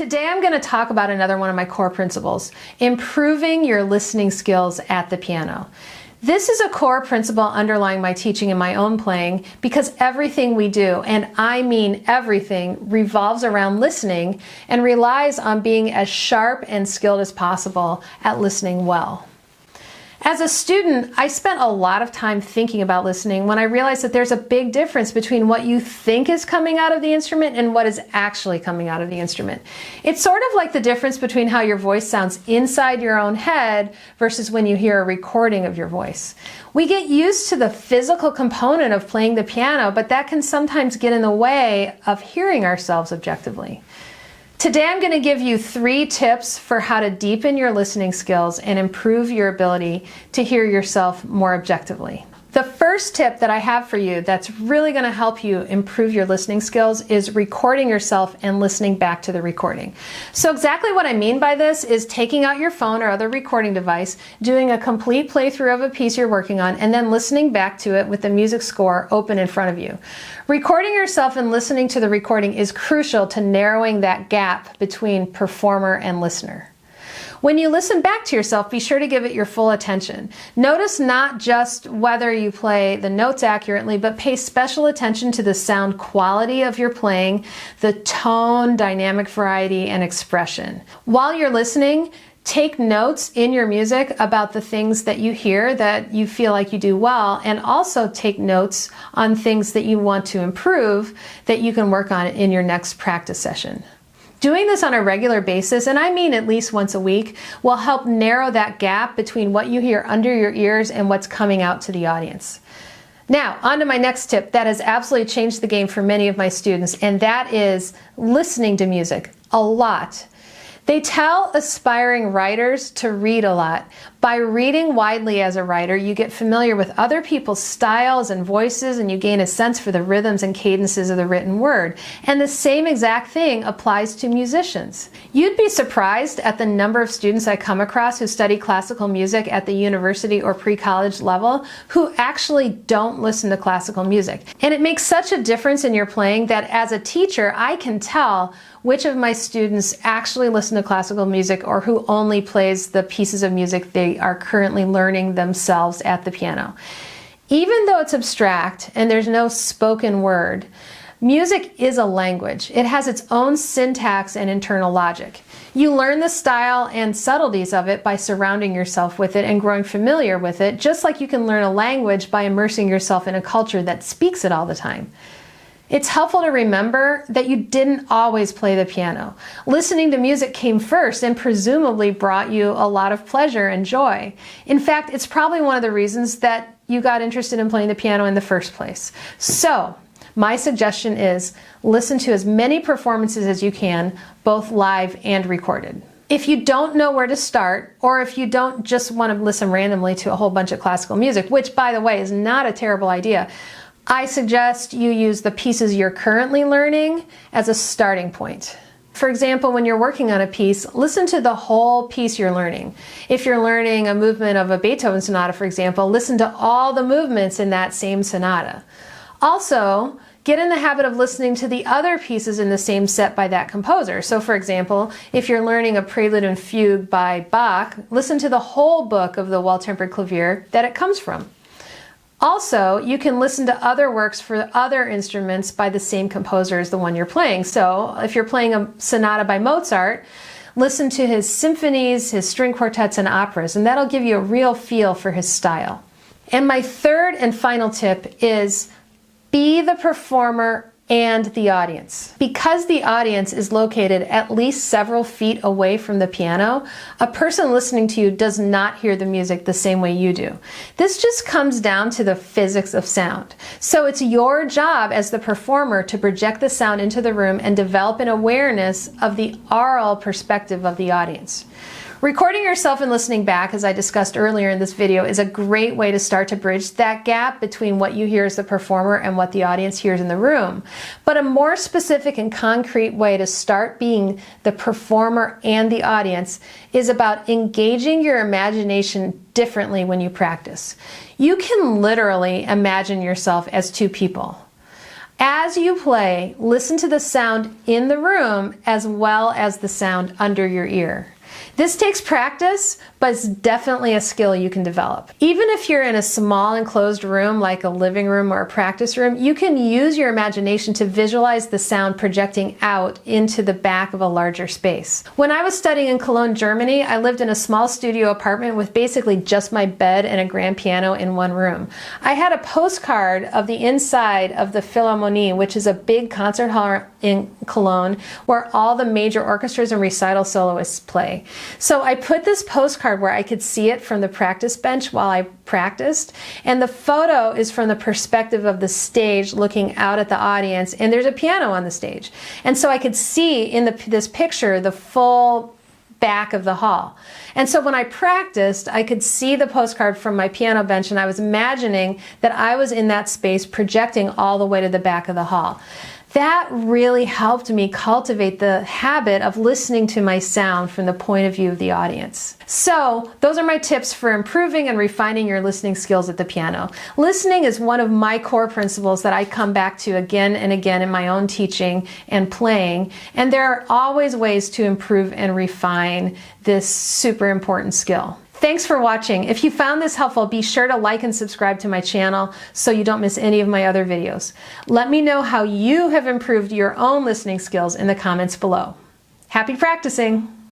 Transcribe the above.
Today I'm going to talk about another one of my core principles, improving your listening skills at the piano. This is a core principle underlying my teaching and my own playing because everything we do, and I mean everything, revolves around listening and relies on being as sharp and skilled as possible at listening well. As a student, I spent a lot of time thinking about listening when I realized that there's a big difference between what you think is coming out of the instrument and what is actually coming out of the instrument. It's sort of like the difference between how your voice sounds inside your own head versus when you hear a recording of your voice. We get used to the physical component of playing the piano, but that can sometimes get in the way of hearing ourselves objectively. Today I'm going to give you 3 tips for how to deepen your listening skills and improve your ability to hear yourself more objectively. The first tip that I have for you that's really going to help you improve your listening skills is recording yourself and listening back to the recording. So exactly what I mean by this is taking out your phone or other recording device, doing a complete playthrough of a piece you're working on, and then listening back to it with the music score open in front of you. Recording yourself and listening to the recording is crucial to narrowing that gap between performer and listener. When you listen back to yourself, be sure to give it your full attention. Notice not just whether you play the notes accurately, but pay special attention to the sound quality of your playing, the tone, dynamic variety, and expression. While you're listening, take notes in your music about the things that you hear that you feel like you do well, and also take notes on things that you want to improve that you can work on in your next practice session. Doing this on a regular basis, and I mean at least once a week, will help narrow that gap between what you hear under your ears and what's coming out to the audience. Now, on to my next tip that has absolutely changed the game for many of my students, and that is listening to music a lot. They tell aspiring writers to read a lot. By reading widely as a writer, you get familiar with other people's styles and voices, and you gain a sense for the rhythms and cadences of the written word. And the same exact thing applies to musicians. You'd be surprised at the number of students I come across who study classical music at the university or pre-college level who actually don't listen to classical music. And it makes such a difference in your playing that as a teacher, I can tell which of my students actually listen to classical music or who only plays the pieces of music they are currently learning themselves at the piano. Even though it's abstract and there's no spoken word, music is a language. It has its own syntax and internal logic. You learn the style and subtleties of it by surrounding yourself with it and growing familiar with it, just like you can learn a language by immersing yourself in a culture that speaks it all the time. It's helpful to remember that you didn't always play the piano. Listening to music came first and presumably brought you a lot of pleasure and joy. In fact, it's probably one of the reasons that you got interested in playing the piano in the first place. So, my suggestion is listen to as many performances as you can, both live and recorded. If you don't know where to start, or if you don't just want to listen randomly to a whole bunch of classical music, which by the way is not a terrible idea, I suggest you use the pieces you're currently learning as a starting point. For example, when you're working on a piece, listen to the whole piece you're learning. If you're learning a movement of a Beethoven sonata, for example, listen to all the movements in that same sonata. Also, get in the habit of listening to the other pieces in the same set by that composer. So for example, if you're learning a prelude and fugue by Bach, listen to the whole book of the Well-Tempered Clavier that it comes from. Also, you can listen to other works for other instruments by the same composer as the one you're playing. So if you're playing a sonata by Mozart, listen to his symphonies, his string quartets, and operas, and that'll give you a real feel for his style. And my third and final tip is be the performer and the audience. Because the audience is located at least several feet away from the piano, a person listening to you does not hear the music the same way you do. This just comes down to the physics of sound. So it's your job as the performer to project the sound into the room and develop an awareness of the aural perspective of the audience. Recording yourself and listening back, as I discussed earlier in this video, is a great way to start to bridge that gap between what you hear as the performer and what the audience hears in the room. But a more specific and concrete way to start being the performer and the audience is about engaging your imagination differently when you practice. You can literally imagine yourself as two people. As you play, listen to the sound in the room as well as the sound under your ear. This takes practice, but it's definitely a skill you can develop. Even if you're in a small enclosed room like a living room or a practice room, you can use your imagination to visualize the sound projecting out into the back of a larger space. When I was studying in Cologne, Germany, I lived in a small studio apartment with basically just my bed and a grand piano in one room. I had a postcard of the inside of the Philharmonie, which is a big concert hall in Cologne where all the major orchestras and recital soloists play. So I put this postcard where I could see it from the practice bench while I practiced, and the photo is from the perspective of the stage looking out at the audience, and there's a piano on the stage. And so I could see in this picture the full back of the hall. And so when I practiced, I could see the postcard from my piano bench, and I was imagining that I was in that space projecting all the way to the back of the hall. That really helped me cultivate the habit of listening to my sound from the point of view of the audience. So those are my tips for improving and refining your listening skills at the piano. Listening is one of my core principles that I come back to again and again in my own teaching and playing, and there are always ways to improve and refine this super important skill. Thanks for watching. If you found this helpful, be sure to like and subscribe to my channel so you don't miss any of my other videos. Let me know how you have improved your own listening skills in the comments below. Happy practicing!